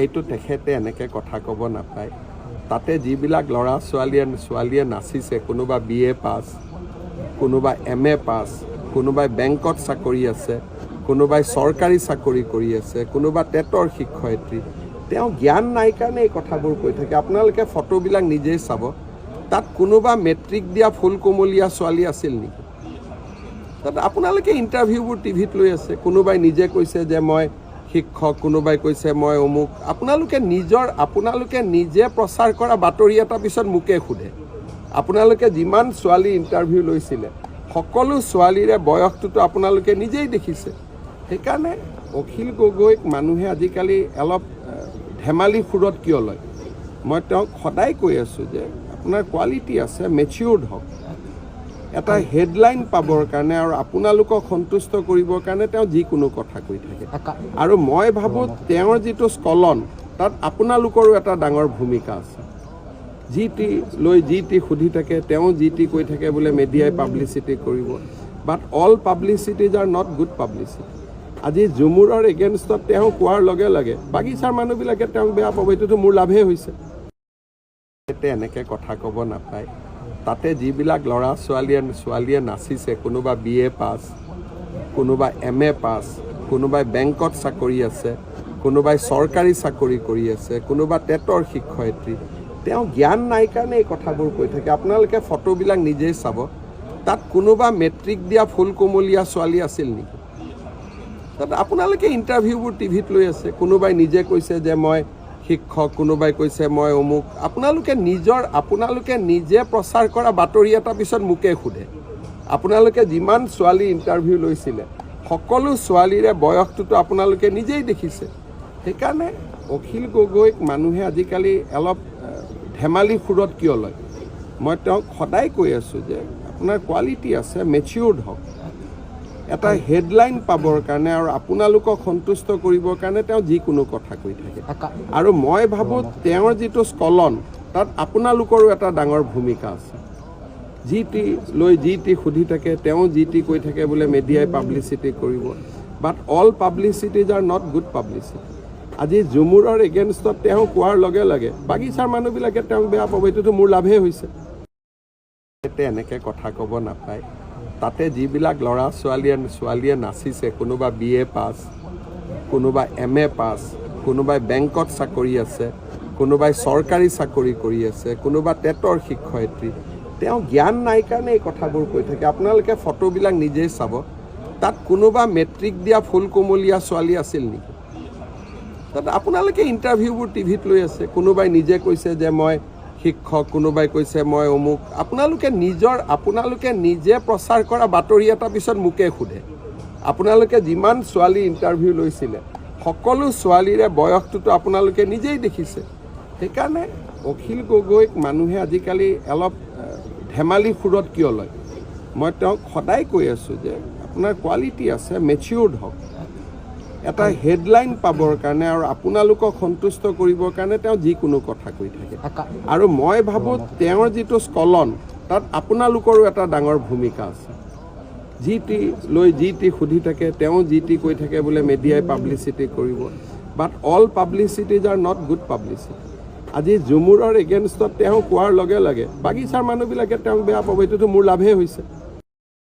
এইটো তেখেতে এনেকৈ কথা ক'ব নাপায়। তাতে যিবিলাক ল'ৰা ছোৱালীয়ে নাচিছে, কোনোবা BA পাছ, কোনোবা MA পাছ, কোনোবাই বেংকত চাকৰি আছে, কোনোবাই চৰকাৰী চাকৰি কৰি আছে, কোনোবা টেটৰ শিক্ষয়িত্ৰী, তেওঁ জ্ঞান নাই কাৰণে এই কথাবোৰ কৈ থাকে। আপোনালোকে ফটোবিলাক নিজেই চাব। তাত কোনোবা মেট্ৰিক দিয়া ফুল কোমলীয়া ছোৱালী আছিল নেকি? তাত আপোনালোকে ইণ্টাৰভিউবোৰ টিভিত লৈ আছে। কোনোবাই নিজে কৈছে যে মই শিক্ষক, কোনোবাই কৈছে মই অমুক। আপোনালোকে নিজে প্ৰচাৰ কৰা বাতৰি এটা পিছত মোকে সোধে। আপোনালোকে যিমান ছোৱালী ইণ্টাৰভিউ লৈছিলে, সকলো ছোৱালীৰে বয়সটোতো আপোনালোকে নিজেই দেখিছে। সেইকাৰণে অখিল গগৈক মানুহে আজিকালি অলপ ধেমালি সুৰত কিয় লয়? মই তেওঁক সদায় কৈ আছোঁ যে আপোনাৰ কোৱালিটি আছে, মেচিয়ৰ্ড হওক। এটা হেডলাইন পাবৰ কাৰণে আৰু আপোনালোকক সন্তুষ্ট কৰিবৰ কাৰণে তেওঁ যিকোনো কথা কৈ থাকে। আৰু মই ভাবোঁ তেওঁৰ যিটো স্খলন, তাত আপোনালোকৰো এটা ডাঙৰ ভূমিকা আছে। যি টি সুধি থাকে, তেওঁ যি টি কৈ থাকে বোলে মেডিয়াই পাব্লিচিটি কৰিব। But all publicities are not good publicity. আজি ঝুমুৰৰ এগেইনষ্টত তেওঁ কোৱাৰ লগে লগে বাগিচাৰ মানুহবিলাকে তেওঁক বেয়া পাব। এইটোতো মোৰ লাভেই হৈছে। এনেকৈ কথা ক'ব নাপায়। তাতে যিবিলাক ল'ৰা ছোৱালীয়ে নাচিছে, কোনোবা BA পাছ, কোনোবা MA পাছ, কোনোবাই বেংকত চাকৰি আছে, কোনোবাই চৰকাৰী চাকৰি কৰি আছে, কোনোবা টেটৰ শিক্ষয়িত্ৰী, তেওঁ জ্ঞান নাই কাৰণে এই কথাবোৰ কৈ থাকে। আপোনালোকে ফটোবিলাক নিজেই চাব। তাত কোনোবা মেট্ৰিক দিয়া ফুল কোমলীয়া ছোৱালী আছিল নেকি? তাত আপোনালোকে ইণ্টাৰভিউবোৰ টিভিত লৈ আছে। কোনোবাই নিজে কৈছে যে মই শিক্ষক, কোনোবাই কৈছে মই অমুক। আপোনালোকে নিজে প্ৰচাৰ কৰা বাতৰি এটা পিছত মোকে সোধে। আপোনালোকে যিমান ছোৱালী ইণ্টাৰভিউ লৈছিলে, সকলো ছোৱালীৰে বয়সটোতো আপোনালোকে নিজেই দেখিছে। সেইকাৰণে অখিল গগৈক মানুহে আজিকালি অলপ ধেমালি সুৰত কিয় লয়? মই তেওঁক সদায় কৈ আছোঁ যে আপোনাৰ কোৱালিটি আছে, মেচিয়ৰ্ড হওক। এটা হেডলাইন পাবৰ কাৰণে আৰু আপোনালোকক সন্তুষ্ট কৰিবৰ কাৰণে তেওঁ যিকোনো কথা কৈ থাকে। আৰু মই ভাবোঁ তেওঁৰ যিটো স্খলন, তাত আপোনালোকৰো এটা ডাঙৰ ভূমিকা আছে। যি টি সুধি থাকে, তেওঁ যি টি কৈ থাকে বোলে মেডিয়াই পাব্লিচিটি কৰিব। But all publicities are not good publicity. আজি ঝুমুৰৰ এগেইনষ্টত তেওঁ কোৱাৰ লগে লগে বাগিচাৰ মানুহবিলাকে তেওঁক বেয়া পাব। এইটোতো মোৰ লাভেই হৈছে। এনেকৈ কথা ক'ব নাপায়। তাতে যিবিলাক ল'ৰা ছোৱালীয়ে নাচিছে, কোনোবা BA পাছ, কোনোবা MA পাছ, কোনোবাই বেংকত চাকৰি আছে, কোনোবাই চৰকাৰী চাকৰি কৰি আছে, কোনোবা টেটৰ শিক্ষয়িত্ৰী, তেওঁ জ্ঞান নাই কাৰণে এই কথাবোৰ কৈ থাকে। আপোনালোকে ফটোবিলাক নিজেই চাব। তাত কোনোবা মেট্ৰিক দিয়া ফুল কোমলীয়া ছোৱালী আছিল নেকি? তাত আপোনালোকে ইণ্টাৰভিউবোৰ টিভিত লৈ আছে। কোনোবাই নিজে কৈছে যে মই শিক্ষক, কোনোবাই কৈছে মই অমুক। আপোনালোকে নিজে প্ৰচাৰ কৰা বাতৰি এটা পিছত মোকে সোধে। আপোনালোকে যিমান ছোৱালী ইণ্টাৰভিউ লৈছিলে, সকলো ছোৱালীৰে বয়সটোতো আপোনালোকে নিজেই দেখিছে। সেইকাৰণে অখিল গগৈক মানুহে আজিকালি অলপ ধেমালি সুৰত কিয় লয়? মই তেওঁক সদায় কৈ আছোঁ যে আপোনাৰ কোৱালিটি আছে, মেচিয়ৰ্ড হওক। এটা হেডলাইন পাবৰ কাৰণে আৰু আপোনালোকক সন্তুষ্ট কৰিবৰ কাৰণে তেওঁ যিকোনো কথা কৈ থাকে। আৰু মই ভাবোঁ তেওঁৰ যিটো স্খলন, তাত আপোনালোকৰো এটা ডাঙৰ ভূমিকা আছে। যি টি সুধি থাকে, তেওঁ যি টি কৈ থাকে বোলে মেডিয়াই পাব্লিচিটি কৰিব। But all publicities are not good publicity. আজি ঝুমুৰৰ এগেইনষ্টত তেওঁ কোৱাৰ লগে লগে বাগিচাৰ মানুহবিলাকে তেওঁক বেয়া পাব। এইটোতো মোৰ লাভেই হৈছে।